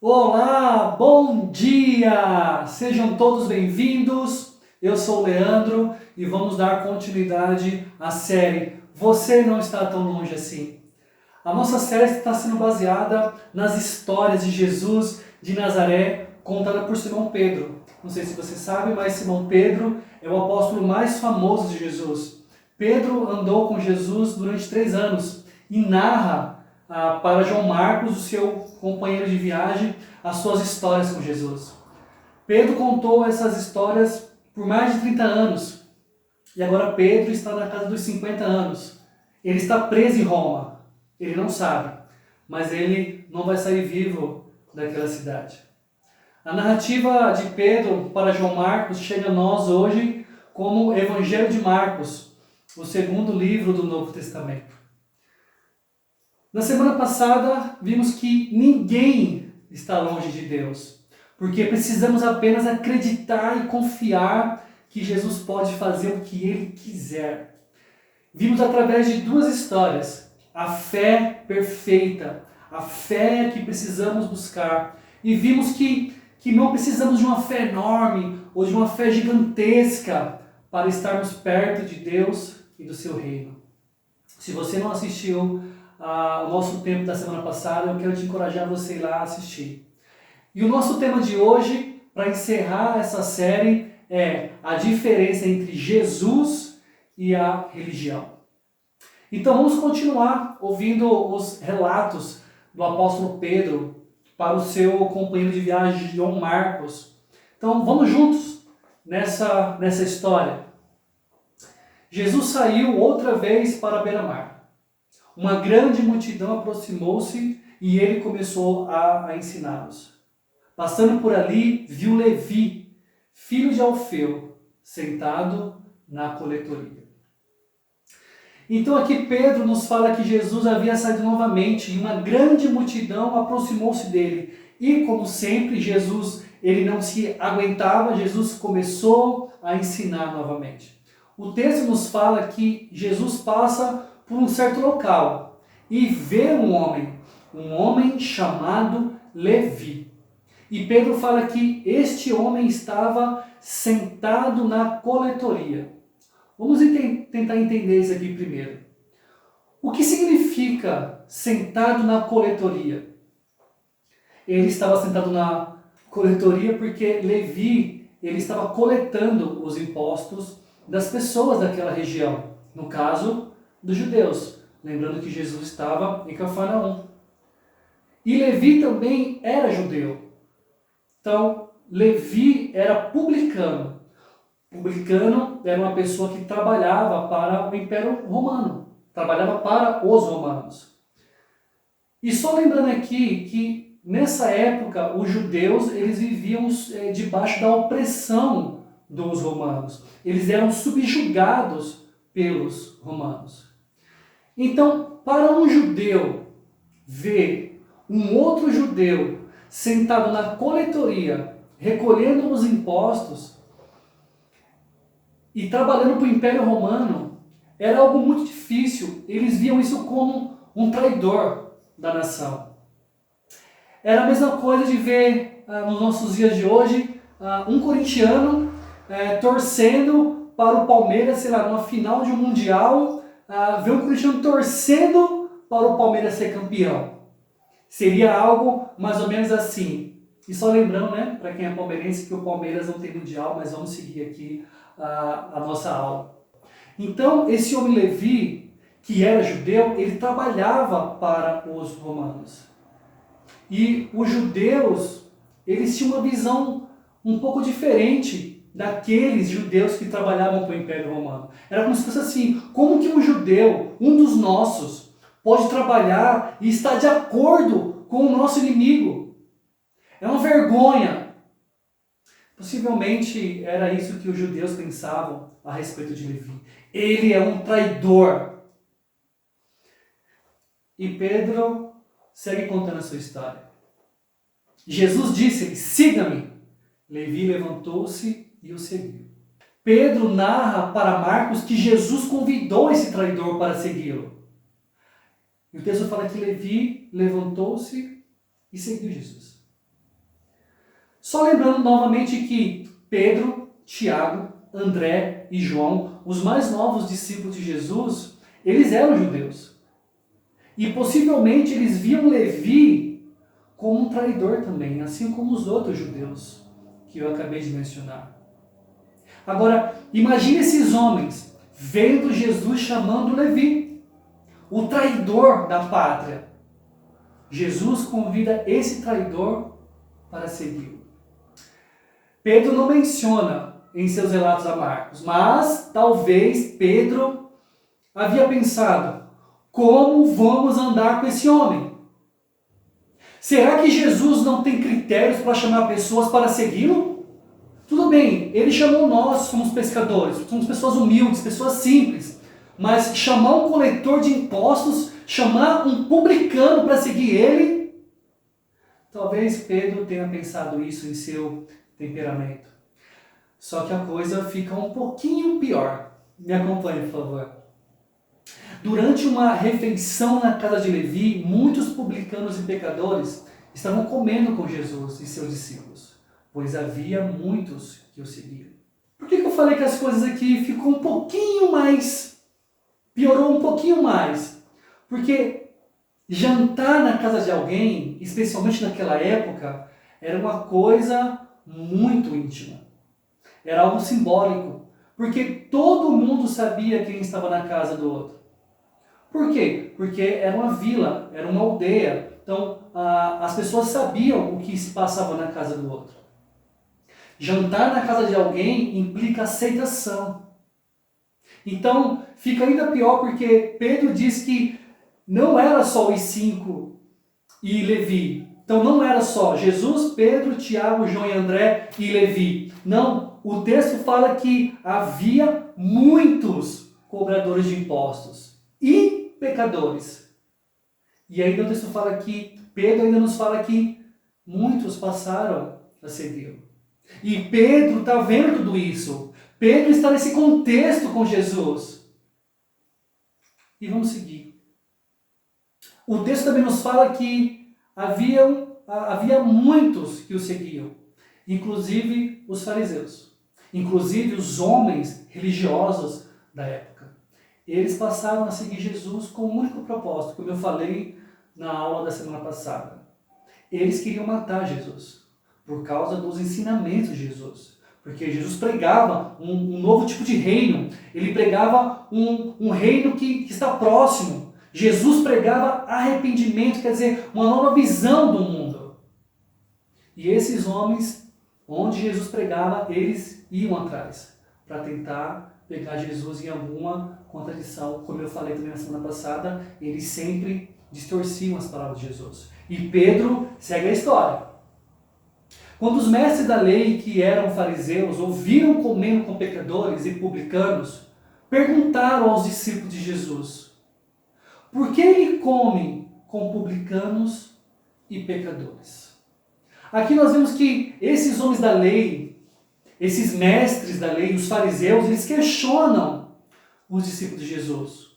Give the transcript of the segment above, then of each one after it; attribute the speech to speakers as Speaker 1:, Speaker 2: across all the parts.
Speaker 1: Olá, bom dia! Sejam todos bem-vindos. Eu sou o Leandro e vamos dar continuidade à série Você Não Está Tão Longe Assim. A nossa série está sendo baseada nas histórias de Jesus de Nazaré, contada por Simão Pedro. Não sei se você sabe, mas Simão Pedro é o apóstolo mais famoso de Jesus. Pedro andou com Jesus durante 3 anos e narra para João Marcos, o seu companheiro de viagem, as suas histórias com Jesus. Pedro contou essas histórias por mais de 30 anos. E agora Pedro está na casa dos 50 anos. Ele está preso em Roma. Ele não sabe, mas ele não vai sair vivo daquela cidade. A narrativa de Pedro para João Marcos chega a nós hoje como o Evangelho de Marcos, o segundo livro do Novo Testamento. Na semana passada, vimos que ninguém está longe de Deus, porque precisamos apenas acreditar e confiar que Jesus pode fazer o que Ele quiser. Vimos através de 2 histórias, a fé perfeita, a fé que precisamos buscar, e vimos que não precisamos de uma fé enorme ou de uma fé gigantesca para estarmos perto de Deus e do seu reino. Se você não assistiu o nosso tempo da semana passada, eu quero te encorajar você ir lá assistir. E o nosso tema de hoje, para encerrar essa série, é a diferença entre Jesus e a religião. Então vamos continuar ouvindo os relatos do apóstolo Pedro para o seu companheiro de viagem, João Marcos. Então vamos juntos nessa história. Jesus saiu outra vez para a beira-mar. Uma grande multidão aproximou-se e ele começou a ensiná-los. Passando por ali, viu Levi, filho de Alfeu, sentado na coletoria. Então aqui Pedro nos fala que Jesus havia saído novamente e uma grande multidão aproximou-se dele. E como sempre, Jesus ele não se aguentava, Jesus começou a ensinar novamente. O texto nos fala que Jesus passa por um certo local e vê um homem chamado Levi. E Pedro fala que este homem estava sentado na coletoria. Vamos tentar entender isso aqui primeiro. O que significa sentado na coletoria? Ele estava sentado na coletoria porque Levi ele estava coletando os impostos das pessoas daquela região. No caso, dos judeus, lembrando que Jesus estava em Cafarnaum. E Levi também era judeu. Então, Levi era publicano. Publicano era uma pessoa que trabalhava para o Império Romano, trabalhava para os romanos. E só lembrando aqui que nessa época os judeus eles viviam debaixo da opressão dos romanos. Eles eram subjugados pelos romanos. Então, para um judeu ver um outro judeu sentado na coletoria, recolhendo os impostos e trabalhando para o Império Romano, era algo muito difícil. Eles viam isso como um traidor da nação. Era a mesma coisa de ver, nos nossos dias de hoje, um corintiano torcendo para o Palmeiras, sei lá, numa final de um mundial, ver um corintiano torcendo para o Palmeiras ser campeão. Seria algo mais ou menos assim. E só lembrando, né, para quem é palmeirense, que o Palmeiras não tem mundial, mas vamos seguir aqui a nossa aula. Então, esse homem Levi, que era judeu, ele trabalhava para os romanos. E os judeus, eles tinham uma visão um pouco diferente daqueles judeus que trabalhavam para o Império Romano. Era como se fosse assim, como que um judeu, um dos nossos, pode trabalhar e estar de acordo com o nosso inimigo? É uma vergonha. Possivelmente era isso que os judeus pensavam a respeito de Levi. Ele é um traidor. E Pedro segue contando a sua história. Jesus disse-lhe, siga-me. Levi levantou-se e o seguiu. Pedro narra para Marcos que Jesus convidou esse traidor para segui-lo. E o texto fala que Levi levantou-se e seguiu Jesus. Só lembrando novamente que Pedro, Tiago, André e João, os mais novos discípulos de Jesus, eles eram judeus. E possivelmente eles viam Levi como um traidor também, assim como os outros judeus que eu acabei de mencionar. Agora, imagine esses homens vendo Jesus chamando Levi, o traidor da pátria. Jesus convida esse traidor para segui-lo. Pedro não menciona em seus relatos a Marcos, mas talvez Pedro havia pensado: como vamos andar com esse homem? Será que Jesus não tem critérios para chamar pessoas para segui-lo? Tudo bem, ele chamou nós, somos pescadores, somos pessoas humildes, pessoas simples, mas chamar um coletor de impostos, chamar um publicano para seguir ele, talvez Pedro tenha pensado isso em seu temperamento. Só que a coisa fica um pouquinho pior. Me acompanhe, por favor. Durante uma refeição na casa de Levi, muitos publicanos e pecadores estavam comendo com Jesus e seus discípulos, pois havia muitos que o seguiam. Por que eu falei que as coisas aqui ficam um pouquinho mais... piorou um pouquinho mais? Porque jantar na casa de alguém, especialmente naquela época, era uma coisa muito íntima. Era algo simbólico, porque todo mundo sabia quem estava na casa do outro. Por quê? Porque era uma vila, era uma aldeia. Então, as pessoas sabiam o que se passava na casa do outro. Jantar na casa de alguém implica aceitação. Então, fica ainda pior porque Pedro diz que não era só os 5 e Levi. Então, não era só Jesus, Pedro, Tiago, João e André e Levi. Não, o texto fala que havia muitos cobradores de impostos e pecadores. E ainda o texto fala que, Pedro ainda nos fala que muitos passaram a segui-lo. E Pedro está vendo tudo isso. Pedro está nesse contexto com Jesus. E vamos seguir. O texto também nos fala que havia muitos que o seguiam, inclusive os fariseus, inclusive os homens religiosos da época. Eles passaram a seguir Jesus com um único propósito, como eu falei na aula da semana passada. Eles queriam matar Jesus, por causa dos ensinamentos de Jesus. Porque Jesus pregava um novo tipo de reino. Ele pregava um reino que está próximo. Jesus pregava arrependimento, quer dizer, uma nova visão do mundo. E esses homens, onde Jesus pregava, eles iam atrás, para tentar pegar Jesus em alguma contradição. Como eu falei também na semana passada, eles sempre distorciam as palavras de Jesus. E Pedro segue a história. Quando os mestres da lei, que eram fariseus, ouviram comendo com pecadores e publicanos, perguntaram aos discípulos de Jesus: por que ele come com publicanos e pecadores? Aqui nós vemos que esses homens da lei, esses mestres da lei, os fariseus, eles questionam os discípulos de Jesus.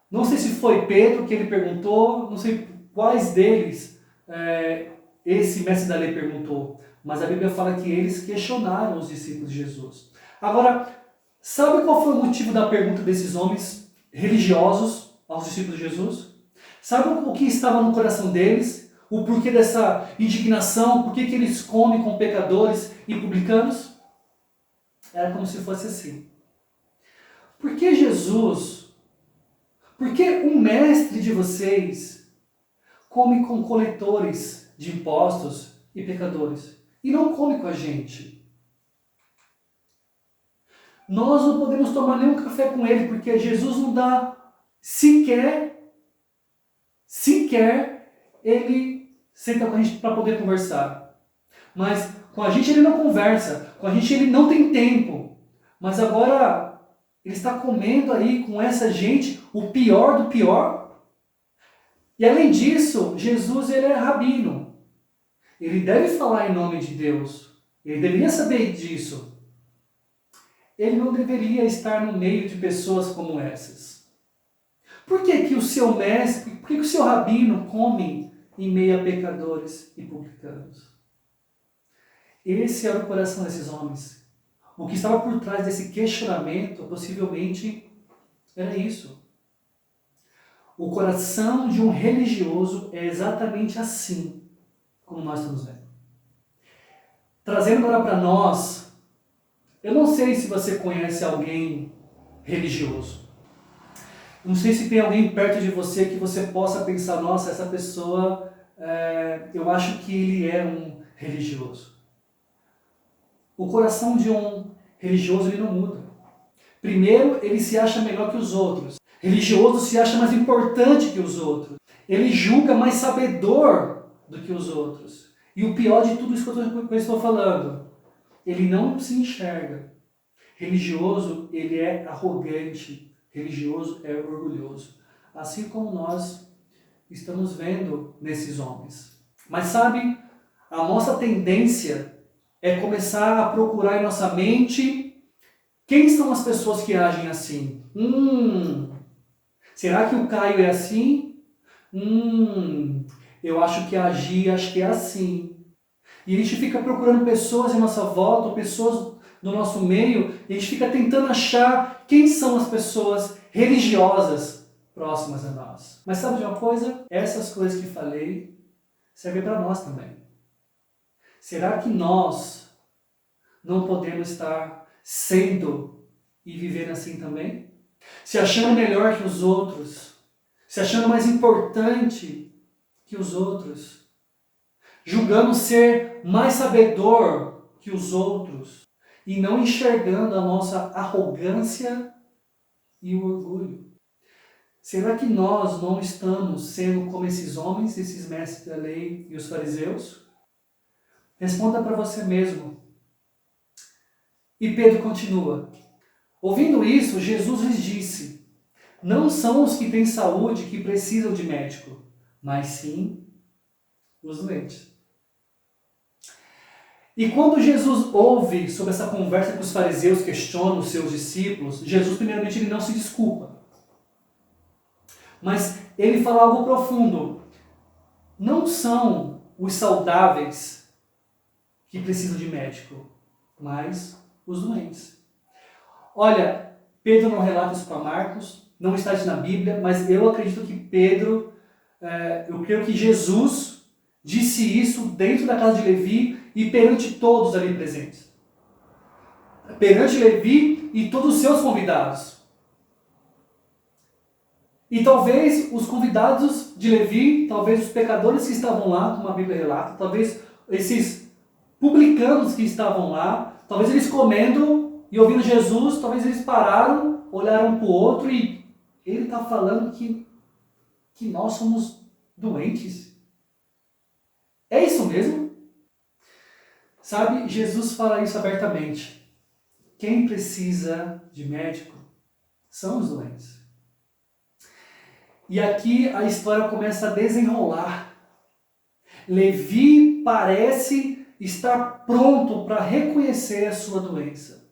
Speaker 1: Não sei se foi Pedro que ele perguntou, não sei quais deles esse mestre da lei perguntou, mas a Bíblia fala que eles questionaram os discípulos de Jesus. Agora, sabe qual foi o motivo da pergunta desses homens religiosos aos discípulos de Jesus? Sabe o que estava no coração deles? O porquê dessa indignação? Por que eles comem com pecadores e publicanos? Era como se fosse assim. Por que Jesus, por que o mestre de vocês come com coletores de impostos e pecadores e não come com a gente? Nós não podemos tomar nenhum café com ele, porque Jesus não dá sequer ele senta com a gente para poder conversar. Mas com a gente ele não conversa, com a gente ele não tem tempo. Mas agora ele está comendo aí com essa gente, o pior do pior. E além disso, Jesus ele é rabino. Ele deve falar em nome de Deus. Ele deveria saber disso. Ele não deveria estar no meio de pessoas como essas. Por que o seu mestre, por que o seu rabino come em meio a pecadores e publicanos? Esse era o coração desses homens. O que estava por trás desse questionamento, possivelmente, era isso. O coração de um religioso é exatamente assim, como nós estamos vendo. Trazendo agora para nós, eu não sei se você conhece alguém religioso. Não sei se tem alguém perto de você que você possa pensar, nossa, essa pessoa, eu acho que ele é um religioso. O coração de um religioso ele não muda. Primeiro, ele se acha melhor que os outros. Religioso se acha mais importante que os outros. Ele julga mais sabedor do que os outros. E o pior de tudo isso que eu estou falando, ele não se enxerga. Religioso, ele é arrogante. Religioso é orgulhoso. Assim como nós estamos vendo nesses homens. Mas sabe, a nossa tendência é começar a procurar em nossa mente quem são as pessoas que agem assim. Será que o Caio é assim? Eu acho que acho que é assim. E a gente fica procurando pessoas em nossa volta, pessoas do nosso meio, e a gente fica tentando achar quem são as pessoas religiosas próximas a nós. Mas sabe de uma coisa? Essas coisas que falei servem para nós também. Será que nós não podemos estar sendo e vivendo assim também? Se achando melhor que os outros, se achando mais importante que os outros, julgando ser mais sabedor que os outros e não enxergando a nossa arrogância e o orgulho. Será que nós não estamos sendo como esses homens, esses mestres da lei e os fariseus? Responda para você mesmo. E Pedro continua. Ouvindo isso, Jesus lhes disse: não são os que têm saúde que precisam de médico, mas sim os doentes. E quando Jesus ouve sobre essa conversa que os fariseus questionam os seus discípulos, Jesus primeiramente ele não se desculpa. Mas ele fala algo profundo. Não são os saudáveis que precisam de médico, mas os doentes. Olha, Pedro não relata isso para Marcos, não está isso na Bíblia, mas eu acredito que eu creio que Jesus disse isso dentro da casa de Levi e perante todos ali presentes. Perante Levi e todos os seus convidados. E talvez os convidados de Levi, talvez os pecadores que estavam lá, como a Bíblia relata, talvez esses publicanos que estavam lá, talvez eles comendo e ouvindo Jesus, talvez eles pararam, olharam um para o outro e ele está falando que nós somos doentes. É isso mesmo? Sabe, Jesus fala isso abertamente. Quem precisa de médico são os doentes. E aqui a história começa a desenrolar. Levi parece estar pronto para reconhecer a sua doença.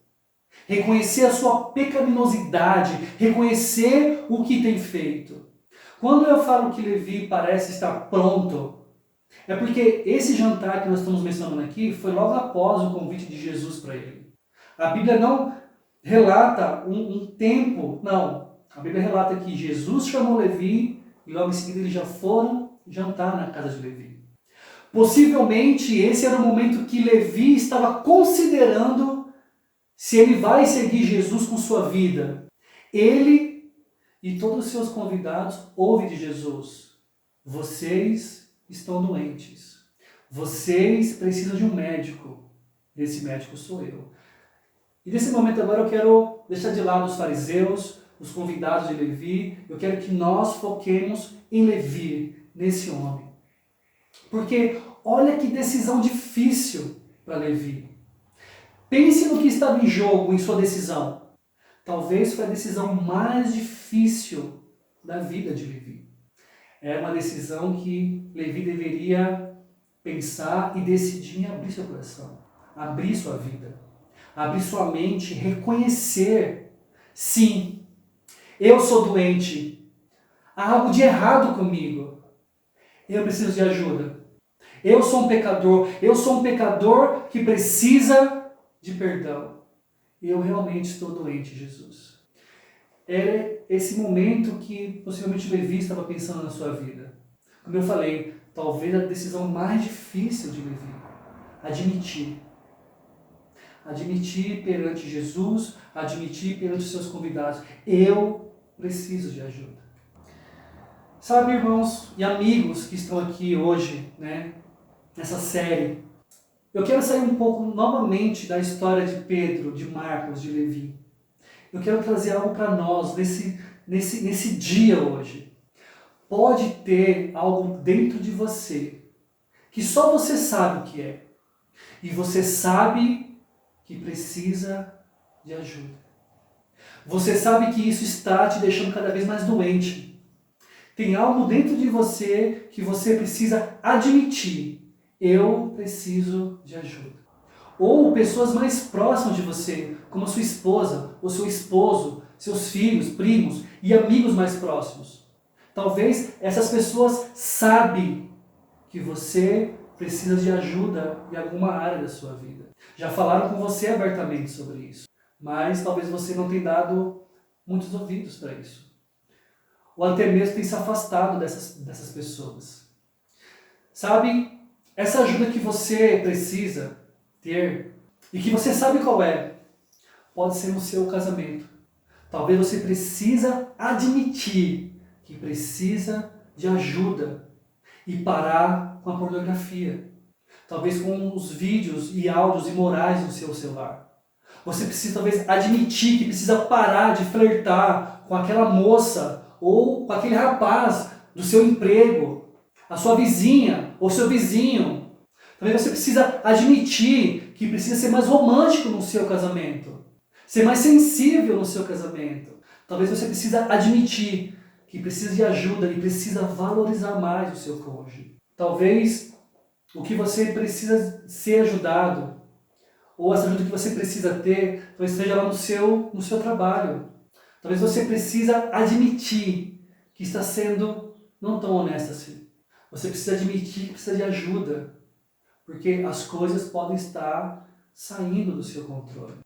Speaker 1: Reconhecer a sua pecaminosidade. Reconhecer o que tem feito. Quando eu falo que Levi parece estar pronto, é porque esse jantar que nós estamos mencionando aqui foi logo após o convite de Jesus para ele. A Bíblia não relata um tempo, não. A Bíblia relata que Jesus chamou Levi e logo em seguida eles já foram jantar na casa de Levi. Possivelmente esse era o momento que Levi estava considerando se ele vai seguir Jesus com sua vida. Ele e todos os seus convidados ouvem de Jesus: vocês estão doentes. Vocês precisam de um médico. Esse médico sou eu. E nesse momento agora eu quero deixar de lado os fariseus, os convidados de Levi. Eu quero que nós foquemos em Levi, nesse homem. Porque olha que decisão difícil para Levi. Pense no que estava em jogo em sua decisão. Talvez foi a decisão mais difícil da vida de Levi. É uma decisão que Levi deveria pensar e decidir em abrir seu coração, abrir sua vida, abrir sua mente, reconhecer: sim, eu sou doente, há algo de errado comigo, eu preciso de ajuda. Eu sou um pecador que precisa de perdão. Eu realmente estou doente, Jesus. Era esse momento que possivelmente Levi estava pensando na sua vida. Como eu falei, talvez a decisão mais difícil de Levi, admitir. Admitir perante Jesus, admitir perante os seus convidados. Eu preciso de ajuda. Sabe, irmãos e amigos que estão aqui hoje, nessa série, eu quero sair um pouco novamente da história de Pedro, de Marcos, de Levi. Eu quero trazer algo para nós nesse dia hoje. Pode ter algo dentro de você que só você sabe o que é. E você sabe que precisa de ajuda. Você sabe que isso está te deixando cada vez mais doente. Tem algo dentro de você que você precisa admitir. Eu preciso de ajuda. Ou pessoas mais próximas de você, como a sua esposa, ou seu esposo, seus filhos, primos e amigos mais próximos. Talvez essas pessoas sabem que você precisa de ajuda em alguma área da sua vida. Já falaram com você abertamente sobre isso, mas talvez você não tenha dado muitos ouvidos para isso. Ou até mesmo tem se afastado dessas pessoas. Sabe, essa ajuda que você precisa ter, e que você sabe qual é, pode ser no seu casamento. Talvez você precisa admitir que precisa de ajuda e parar com a pornografia. Talvez com os vídeos e áudios imorais no seu celular. Você precisa talvez admitir que precisa parar de flertar com aquela moça ou com aquele rapaz do seu emprego, a sua vizinha ou seu vizinho. Talvez você precisa admitir que precisa ser mais romântico no seu casamento, ser mais sensível no seu casamento. Talvez você precisa admitir que precisa de ajuda e precisa valorizar mais o seu cônjuge. Talvez o que você precisa ser ajudado, ou essa ajuda que você precisa ter, talvez esteja lá no seu trabalho. Talvez você precisa admitir que está sendo não tão honesto assim. Você precisa admitir que precisa de ajuda, porque as coisas podem estar saindo do seu controle.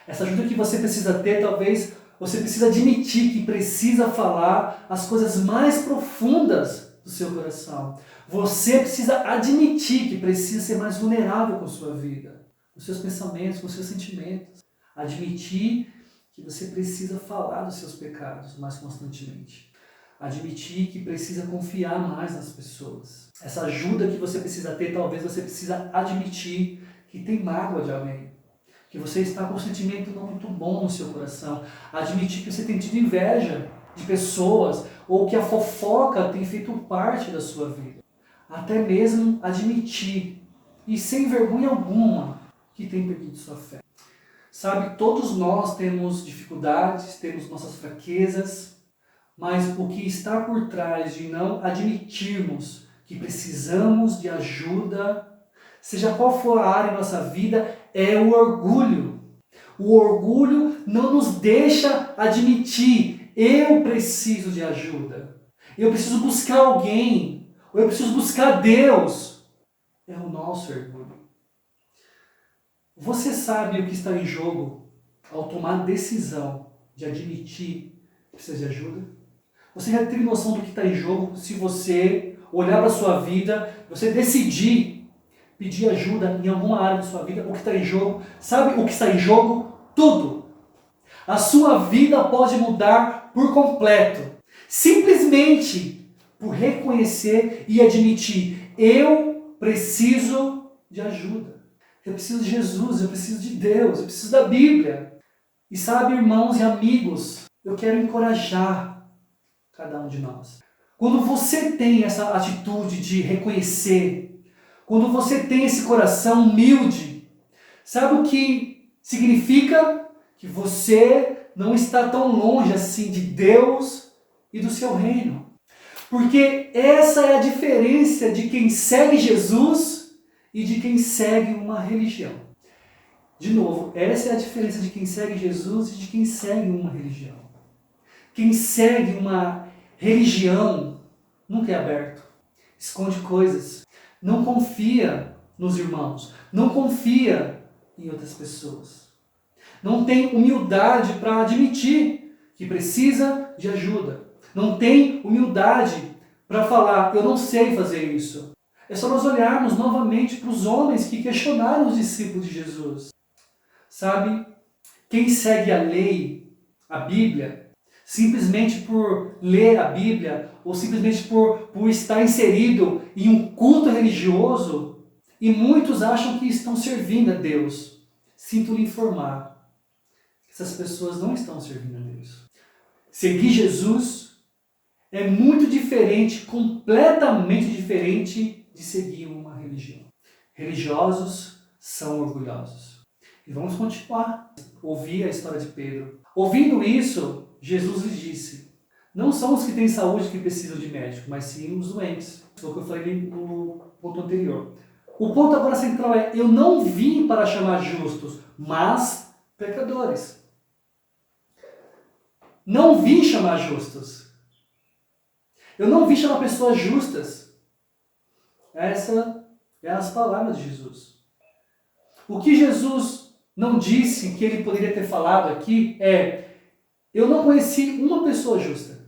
Speaker 1: Essa ajuda que você precisa ter, talvez você precisa admitir que precisa falar as coisas mais profundas do seu coração. Você precisa admitir que precisa ser mais vulnerável com a sua vida, com os seus pensamentos, com os seus sentimentos. Admitir que você precisa falar dos seus pecados mais constantemente. Admitir que precisa confiar mais nas pessoas. Essa ajuda que você precisa ter, talvez você precisa admitir que tem mágoa de alguém. Que você está com um sentimento não muito bom no seu coração. Admitir que você tem tido inveja de pessoas ou que a fofoca tem feito parte da sua vida. Até mesmo admitir, e sem vergonha alguma, que tem perdido sua fé. Sabe, todos nós temos dificuldades, temos nossas fraquezas, mas o que está por trás de não admitirmos que precisamos de ajuda, seja qual for a área da nossa vida, é o orgulho. O orgulho não nos deixa admitir, eu preciso de ajuda. Eu preciso buscar alguém, ou eu preciso buscar Deus. É o nosso orgulho. Você sabe o que está em jogo ao tomar a decisão de admitir que precisa de ajuda? Você já teve noção do que está em jogo se você olhar para a sua vida, você decidir pedir ajuda em alguma área da sua vida, o que está em jogo? Sabe o que está em jogo? Tudo. A sua vida pode mudar por completo. Simplesmente por reconhecer e admitir, eu preciso de ajuda. Eu preciso de Jesus, eu preciso de Deus, eu preciso da Bíblia. E sabe, irmãos e amigos, eu quero encorajar cada um de nós. Quando você tem essa atitude de reconhecer, quando você tem esse coração humilde, sabe o que significa? Que você não está tão longe assim de Deus e do seu reino. Porque essa é a diferença de quem segue Jesus e de quem segue uma religião. De novo, essa é a diferença de quem segue Jesus e de quem segue uma religião. Quem segue uma religião nunca é aberto, esconde coisas, não confia nos irmãos, não confia em outras pessoas. Não tem humildade para admitir que precisa de ajuda. Não tem humildade para falar, eu não sei fazer isso. É só nós olharmos novamente para os homens que questionaram os discípulos de Jesus. Sabe, quem segue a lei, a Bíblia, simplesmente por ler a Bíblia, ou simplesmente por estar inserido em um culto religioso, e muitos acham que estão servindo a Deus. Sinto lhe informar que essas pessoas não estão servindo a Deus. Seguir Jesus é muito diferente, completamente diferente de seguir uma religião. Religiosos são orgulhosos. E vamos continuar a ouvir a história de Pedro. Ouvindo isso, Jesus lhes disse, não são os que têm saúde que precisam de médico, mas sim os doentes. Foi o que eu falei no ponto anterior. O ponto agora central é, eu não vim para chamar justos, mas pecadores. Não vim chamar justos. Eu não vim chamar pessoas justas. Essas são as palavras de Jesus. O que Jesus não disse que ele poderia ter falado aqui é, eu não conheci uma pessoa justa.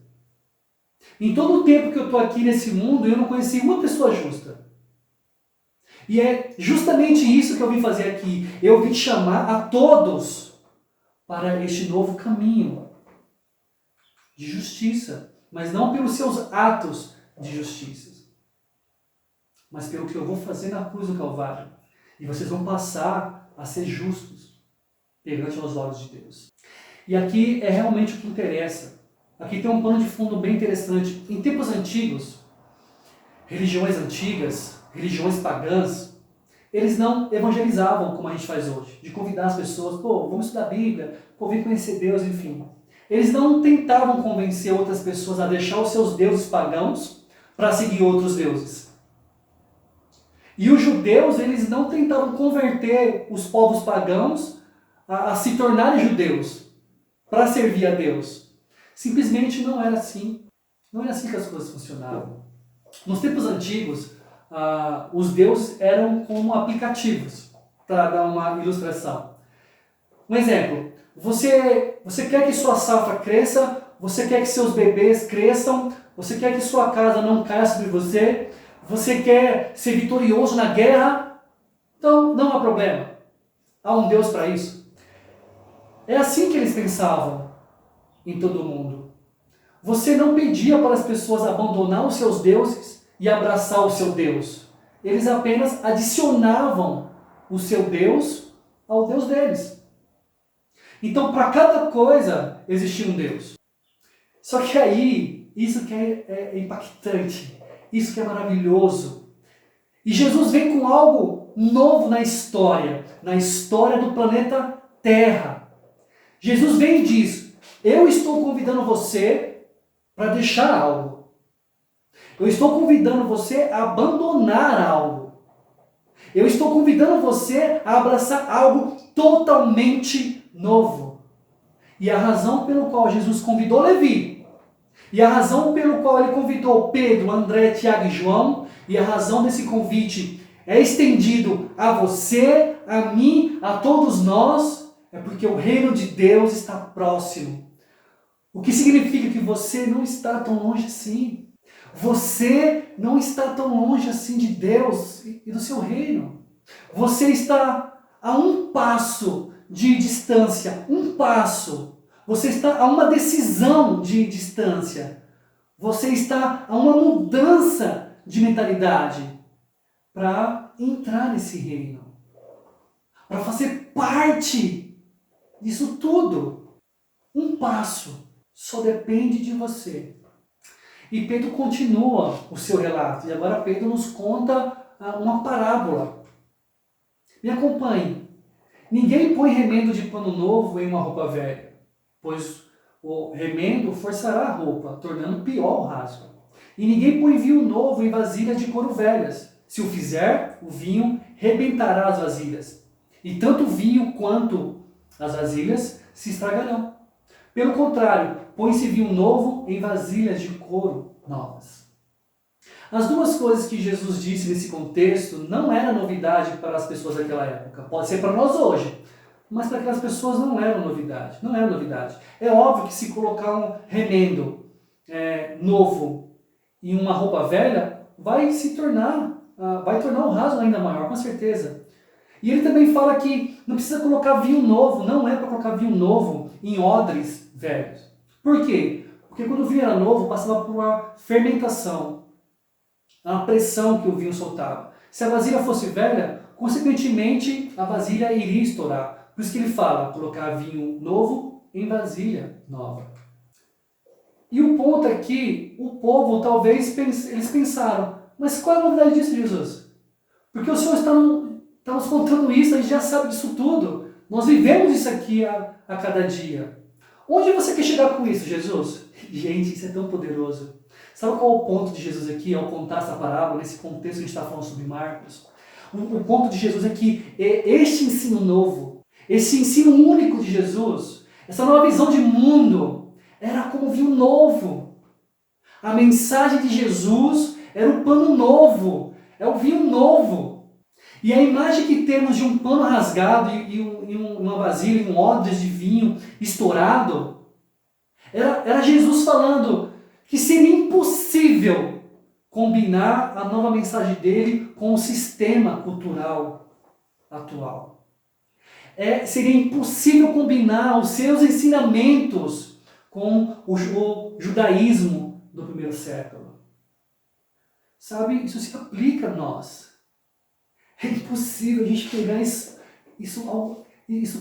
Speaker 1: Em todo o tempo que eu estou aqui nesse mundo, eu não conheci uma pessoa justa. E é justamente isso que eu vim fazer aqui. Eu vim chamar a todos para este novo caminho de justiça. Mas não pelos seus atos de justiça, mas pelo que eu vou fazer na cruz do Calvário. E vocês vão passar a ser justos perante aos olhos de Deus. E aqui é realmente o que interessa. Aqui tem um pano de fundo bem interessante. Em tempos antigos, religiões antigas, religiões pagãs, eles não evangelizavam como a gente faz hoje, de convidar as pessoas, vamos estudar a Bíblia, vem conhecer Deus, enfim. Eles não tentavam convencer outras pessoas a deixar os seus deuses pagãos para seguir outros deuses. E os judeus, eles não tentavam converter os povos pagãos a se tornarem judeus para servir a Deus. Simplesmente não era assim. Não era assim que as coisas funcionavam. Nos tempos antigos, os deuses eram como aplicativos, para dar uma ilustração. Um exemplo, você quer que sua safra cresça, você quer que seus bebês cresçam, você quer que sua casa não caia sobre você, você quer ser vitorioso na guerra, então não há problema. Há um Deus para isso. É assim que eles pensavam em todo o mundo. Você não pedia para as pessoas abandonar os seus deuses e abraçar o seu Deus. Eles apenas adicionavam o seu Deus ao Deus deles. Então, para cada coisa, existia um Deus. Só que aí, isso que é impactante, isso que é maravilhoso. E Jesus vem com algo novo na história do planeta Terra. Jesus vem e diz, eu estou convidando você para deixar algo. Eu estou convidando você a abandonar algo. Eu estou convidando você a abraçar algo totalmente novo. E a razão pelo qual Jesus convidou Levi, e a razão pelo qual ele convidou Pedro, André, Tiago e João, e a razão desse convite é estendido a você, a mim, a todos nós, é porque o reino de Deus está próximo. O que significa que você não está tão longe assim. Você não está tão longe assim de Deus e do seu reino. Você está a um passo de distância, um passo. Você está a uma decisão de distância. Você está a uma mudança de mentalidade para entrar nesse reino. Para fazer parte disso tudo. Um passo. Só depende de você. E Pedro continua o seu relato. E agora Pedro nos conta uma parábola. Me acompanhe. Ninguém põe remendo de pano novo em uma roupa velha, pois o remendo forçará a roupa, tornando pior o rasgo. E ninguém põe vinho novo em vasilhas de couro velhas. Se o fizer, o vinho rebentará as vasilhas. E tanto o vinho quanto as vasilhas se estragarão. Pelo contrário, põe-se vinho novo em vasilhas de couro novas. As duas coisas que Jesus disse nesse contexto não era novidade para as pessoas daquela época. Pode ser para nós hoje, mas para aquelas pessoas não era novidade. Não era novidade. É óbvio que se colocar um remendo novo em uma roupa velha, vai tornar o raso ainda maior, com certeza. E ele também fala que não precisa colocar vinho novo, não é para colocar vinho novo em odres velhos. Por quê? Porque quando o vinho era novo, passava por uma fermentação, uma pressão que o vinho soltava. Se a vasilha fosse velha, consequentemente a vasilha iria estourar. Por isso que ele fala, colocar vinho novo em vasilha nova. E o ponto é que o povo, talvez, eles pensaram, mas qual é a novidade disso, Jesus? Porque o Senhor está nos contando isso, a gente já sabe disso tudo. Nós vivemos isso aqui a cada dia. Onde você quer chegar com isso, Jesus? Gente, isso é tão poderoso. Sabe qual é o ponto de Jesus aqui, ao contar essa parábola, nesse contexto que a gente está falando sobre Marcos? O ponto de Jesus é que este ensino novo, esse ensino único de Jesus, essa nova visão de mundo, era como vinho novo. A mensagem de Jesus era o pano novo, é o vinho novo. E a imagem que temos de um pano rasgado e uma vasilha, um odres de vinho estourado, era Jesus falando que seria impossível combinar a nova mensagem dele com o sistema cultural atual. Seria impossível combinar os seus ensinamentos com o judaísmo do primeiro século. Sabe, isso se aplica a nós. É impossível a gente pegar isso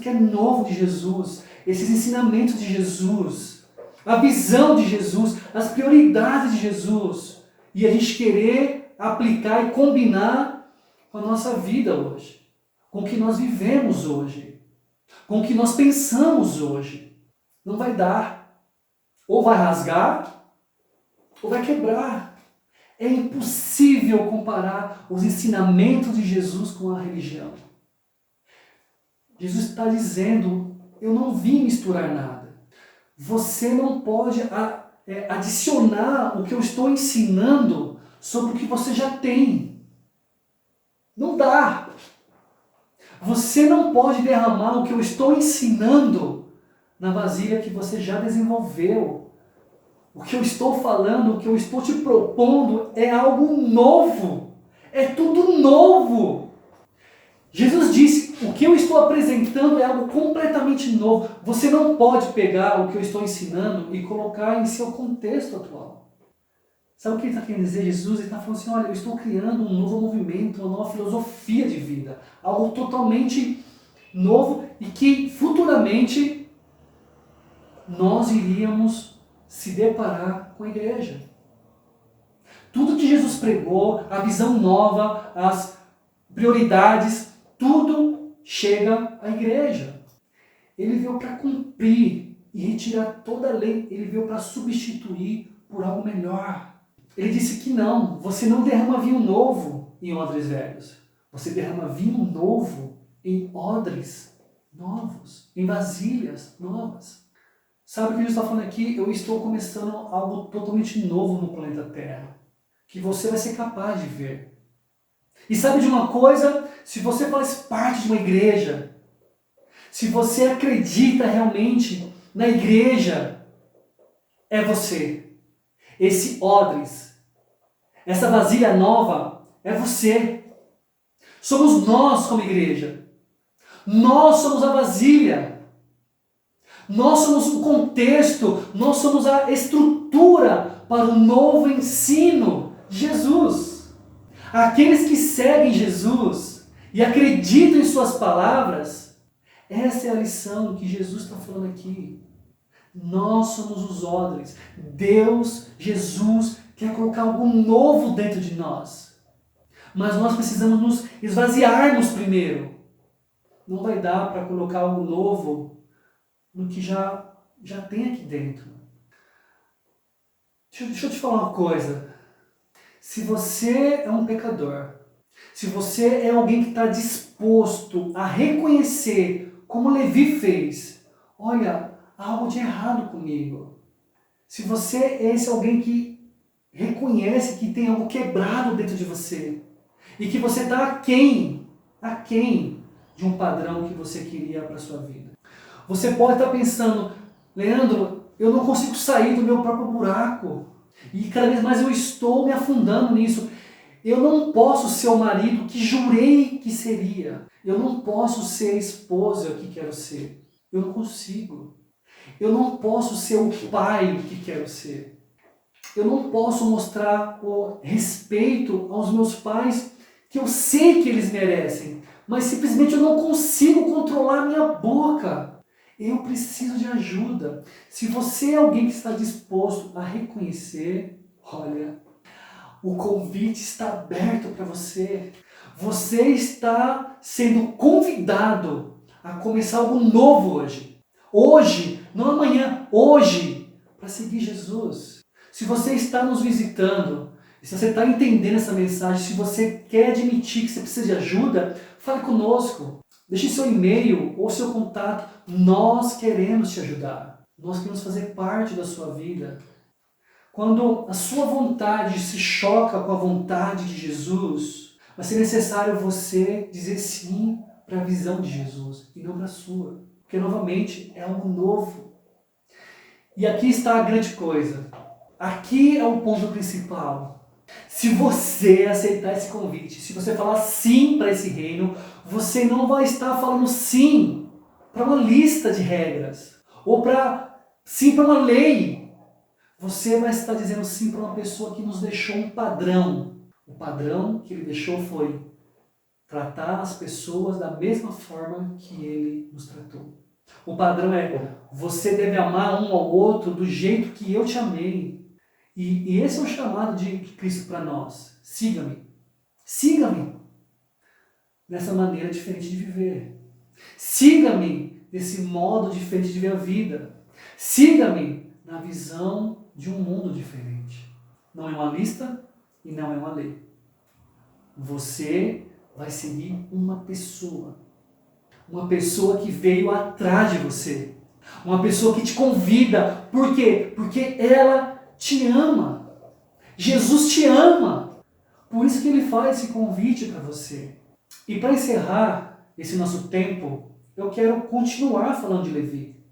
Speaker 1: que é novo de Jesus, esses ensinamentos de Jesus, a visão de Jesus, as prioridades de Jesus, e a gente querer aplicar e combinar com a nossa vida hoje, com o que nós vivemos hoje, com o que nós pensamos hoje. Não vai dar. Ou vai rasgar, ou vai quebrar. É impossível comparar os ensinamentos de Jesus com a religião. Jesus está dizendo, eu não vim misturar nada. Você não pode adicionar o que eu estou ensinando sobre o que você já tem. Não dá. Você não pode derramar o que eu estou ensinando na vasilha que você já desenvolveu. O que eu estou falando, o que eu estou te propondo é algo novo. É tudo novo. Jesus disse, o que eu estou apresentando é algo completamente novo. Você não pode pegar o que eu estou ensinando e colocar em seu contexto atual. Sabe o que ele está querendo dizer, Jesus? Ele está falando assim, olha, eu estou criando um novo movimento, uma nova filosofia de vida. Algo totalmente novo e que futuramente nós iríamos se deparar com a igreja. Tudo que Jesus pregou, a visão nova, as prioridades, tudo chega à igreja. Ele veio para cumprir e retirar toda a lei. Ele veio para substituir por algo melhor. Ele disse que não, você não derrama vinho novo em odres velhos. Você derrama vinho novo em odres novos, em vasilhas novas. Sabe o que Jesus está falando aqui? Eu estou começando algo totalmente novo no planeta Terra, que você vai ser capaz de ver. E sabe de uma coisa? Se você faz parte de uma igreja, se você acredita realmente na igreja, é você. Esse odres, essa vasilha nova, é você. Somos nós como igreja. Nós somos a vasilha. Nós somos o contexto, nós somos a estrutura para o novo ensino de Jesus. Aqueles que seguem Jesus e acreditam em suas palavras, essa é a lição que Jesus está falando aqui. Nós somos os odres. Deus, Jesus, quer colocar algo novo dentro de nós. Mas nós precisamos nos esvaziarmos primeiro. Não vai dar para colocar algo novo no que já tem aqui dentro. Deixa eu te falar uma coisa. Se você é um pecador, se você é alguém que está disposto a reconhecer, como Levi fez, olha, há algo de errado comigo. Se você é esse alguém que reconhece que tem algo quebrado dentro de você e que você está aquém de um padrão que você queria para a sua vida. Você pode estar pensando, Leandro, eu não consigo sair do meu próprio buraco e cada vez mais eu estou me afundando nisso. Eu não posso ser o marido que jurei que seria. Eu não posso ser a esposa que quero ser. Eu não consigo. Eu não posso ser o pai que quero ser. Eu não posso mostrar o respeito aos meus pais que eu sei que eles merecem, mas simplesmente eu não consigo controlar a minha boca. Eu preciso de ajuda. Se você é alguém que está disposto a reconhecer, olha, o convite está aberto para você. Você está sendo convidado a começar algo novo hoje. Hoje, não amanhã, hoje, para seguir Jesus. Se você está nos visitando, se você está entendendo essa mensagem, se você quer admitir que você precisa de ajuda, fale conosco. Deixe seu e-mail ou seu contato. Nós queremos te ajudar. Nós queremos fazer parte da sua vida. Quando a sua vontade se choca com a vontade de Jesus, vai ser necessário você dizer sim para a visão de Jesus e não para a sua. Porque, novamente, é algo novo. E aqui está a grande coisa. Aqui é o ponto principal. Se você aceitar esse convite, se você falar sim para esse reino, você não vai estar falando sim para uma lista de regras ou sim para uma lei. Você vai estar dizendo sim para uma pessoa que nos deixou um padrão. O padrão que ele deixou foi tratar as pessoas da mesma forma que ele nos tratou. O padrão é, você deve amar um ao outro do jeito que eu te amei. E esse é o chamado de Cristo para nós. Siga-me. Siga-me nessa maneira diferente de viver. Siga-me nesse modo diferente de ver a vida. Siga-me na visão de um mundo diferente. Não é uma lista e não é uma lei. Você vai seguir uma pessoa. Uma pessoa que veio atrás de você. Uma pessoa que te convida. Por quê? Porque ela te ama. Jesus te ama. Por isso que ele faz esse convite para você. E para encerrar esse nosso tempo, eu quero continuar falando de Levi.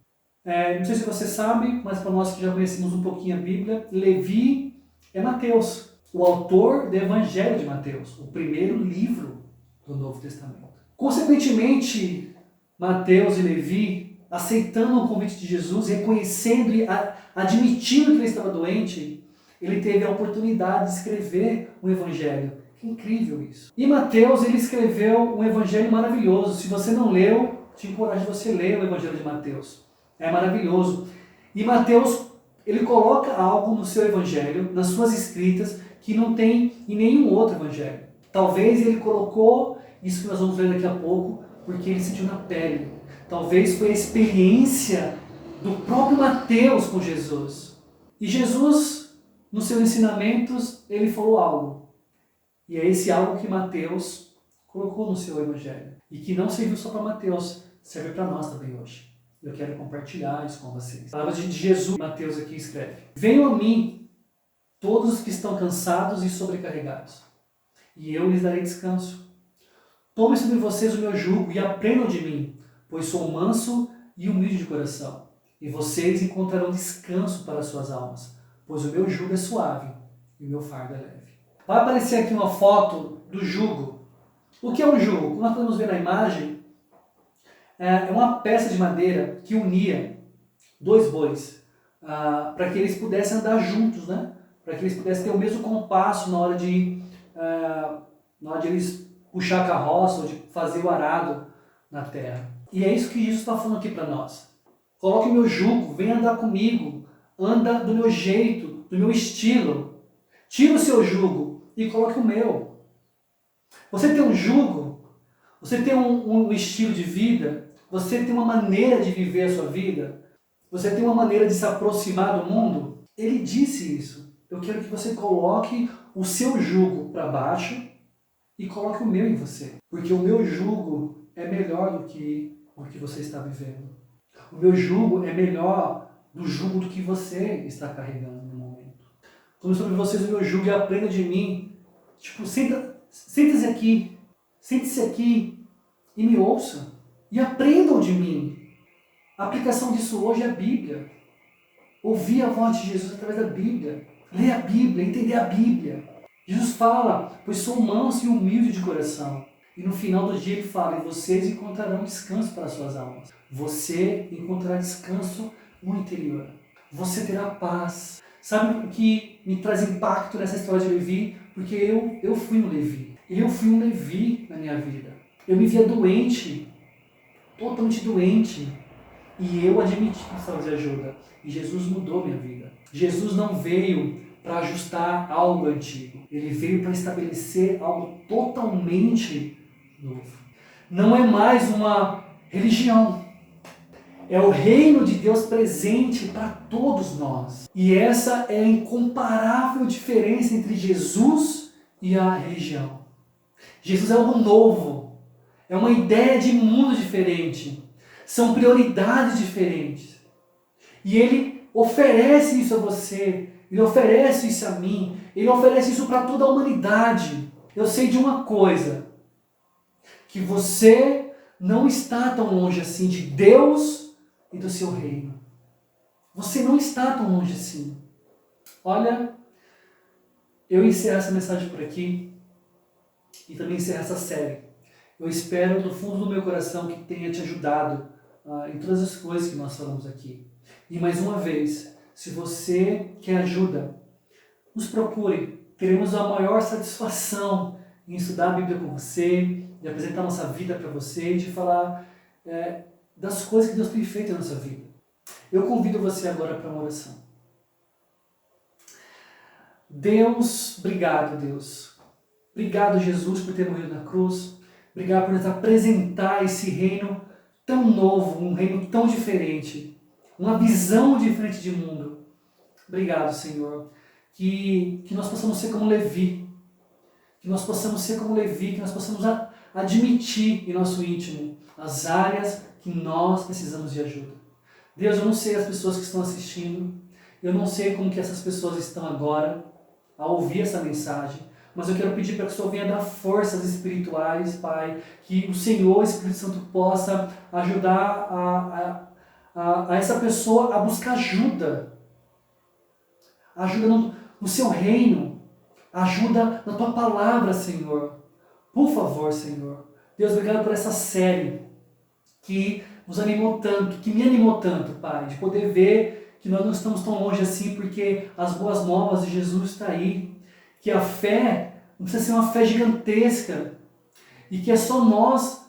Speaker 1: Não sei se você sabe, mas para nós que já conhecemos um pouquinho a Bíblia, Levi é Mateus, o autor do Evangelho de Mateus, o primeiro livro do Novo Testamento. Consequentemente, Mateus e Levi, aceitando o convite de Jesus, reconhecendo e admitindo que ele estava doente, ele teve a oportunidade de escrever o Evangelho. Que incrível isso! E Mateus, ele escreveu um Evangelho maravilhoso. Se você não leu, te encorajo a você ler o Evangelho de Mateus. É maravilhoso. E Mateus, ele coloca algo no seu Evangelho, nas suas escritas, que não tem em nenhum outro Evangelho. Talvez ele colocou isso que nós vamos ver daqui a pouco, porque ele sentiu na pele. Talvez foi a experiência do próprio Mateus com Jesus. E Jesus, nos seus ensinamentos, ele falou algo. E é esse algo que Mateus colocou no seu Evangelho. E que não serviu só para Mateus, serve para nós também hoje. Eu quero compartilhar isso com vocês. Palavras de Jesus, Mateus aqui escreve. Venham a mim, todos os que estão cansados e sobrecarregados, e eu lhes darei descanso. Tomem sobre vocês o meu jugo e aprendam de mim, pois sou manso e humilde de coração. E vocês encontrarão descanso para as suas almas, pois o meu jugo é suave e o meu fardo é leve. Vai aparecer aqui uma foto do jugo. O que é um jugo? Como nós podemos ver na imagem, é uma peça de madeira que unia dois bois, para que eles pudessem andar juntos, né? Para que eles pudessem ter o mesmo compasso na hora de eles puxar a carroça ou de fazer o arado na terra. E é isso que Jesus está falando aqui para nós. Coloque o meu jugo, venha andar comigo, anda do meu jeito, do meu estilo. Tira o seu jugo e coloque o meu. Você tem um jugo, você tem um estilo de vida, você tem uma maneira de viver a sua vida, você tem uma maneira de se aproximar do mundo. Ele disse isso. Eu quero que você coloque o seu jugo para baixo e coloque o meu em você. Porque o meu jugo é melhor do que o que você está vivendo. O meu jugo é melhor do jugo do que você está carregando no momento.
Speaker 2: Tome sobre vocês o meu jugo e aprenda de mim. Tipo, senta-se aqui, sente-se aqui e me ouça. E aprendam de mim. A aplicação disso hoje é a Bíblia. Ouvir a voz de Jesus através da Bíblia. Ler a Bíblia, entender a Bíblia. Jesus fala, pois sou manso e humilde de coração. E no final do dia ele fala, e vocês encontrarão descanso para as suas almas. Você encontrará descanso no interior. Você terá paz. Sabe o que me traz impacto nessa história de Levi? Porque eu fui um Levi. Eu fui um Levi na minha vida. Eu me via doente, totalmente doente. E eu admiti que precisava de ajuda. E Jesus mudou minha vida. Jesus não veio para ajustar algo antigo. Ele veio para estabelecer algo totalmente novo. Não é mais uma religião. É o reino de Deus presente para todos nós. E essa é a incomparável diferença entre Jesus e a religião. Jesus é algo novo. É uma ideia de mundo diferente. São prioridades diferentes. E Ele oferece isso a você. Ele oferece isso a mim. Ele oferece isso para toda a humanidade. Eu sei de uma coisa. Que você não está tão longe assim de Deus e do seu reino. Você não está tão longe assim. Olha, eu encerro essa mensagem por aqui. E também encerro essa série. Eu espero do fundo do meu coração que tenha te ajudado em todas as coisas que nós falamos aqui. E mais uma vez, se você quer ajuda, nos procure. Teremos a maior satisfação em estudar a Bíblia com você, de apresentar a nossa vida para você e de falar das coisas que Deus tem feito na nossa vida. Eu convido você agora para uma oração. Deus, obrigado, Deus. Obrigado, Jesus, por ter morrido na cruz. Obrigado por nos apresentar esse reino tão novo, um reino tão diferente, uma visão diferente de mundo. Obrigado, Senhor, que nós possamos ser como Levi, que nós possamos ser como Levi, que nós possamos admitir em nosso íntimo as áreas que nós precisamos de ajuda. Deus, eu não sei as pessoas que estão assistindo, eu não sei como que essas pessoas estão agora a ouvir essa mensagem, mas eu quero pedir para que o Senhor venha dar forças espirituais, Pai, que o Senhor, o Espírito Santo, possa ajudar a essa pessoa a buscar ajuda. Ajuda no seu reino. Ajuda na Tua palavra, Senhor. Por favor, Senhor. Deus, obrigado por essa série que nos animou tanto, que me animou tanto, Pai, de poder ver que nós não estamos tão longe assim, porque as boas novas de Jesus está aí. Que a fé não precisa ser uma fé gigantesca e que é só nós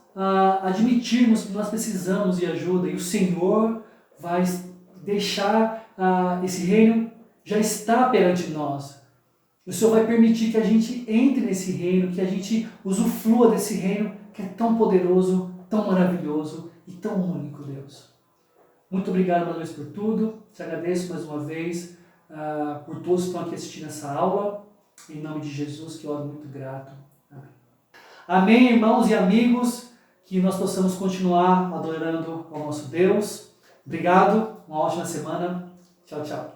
Speaker 2: admitirmos que nós precisamos de ajuda e o Senhor vai deixar esse reino já está perante nós. O Senhor vai permitir que a gente entre nesse reino, que a gente usufrua desse reino que é tão poderoso, tão maravilhoso e tão único, Deus. Muito obrigado mais uma vez por tudo, te agradeço mais uma vez por todos que estão aqui assistindo essa aula. Em nome de Jesus, que eu oro muito grato. Amém. Amém, irmãos e amigos, que nós possamos continuar adorando ao nosso Deus. Obrigado, uma ótima semana. Tchau, tchau.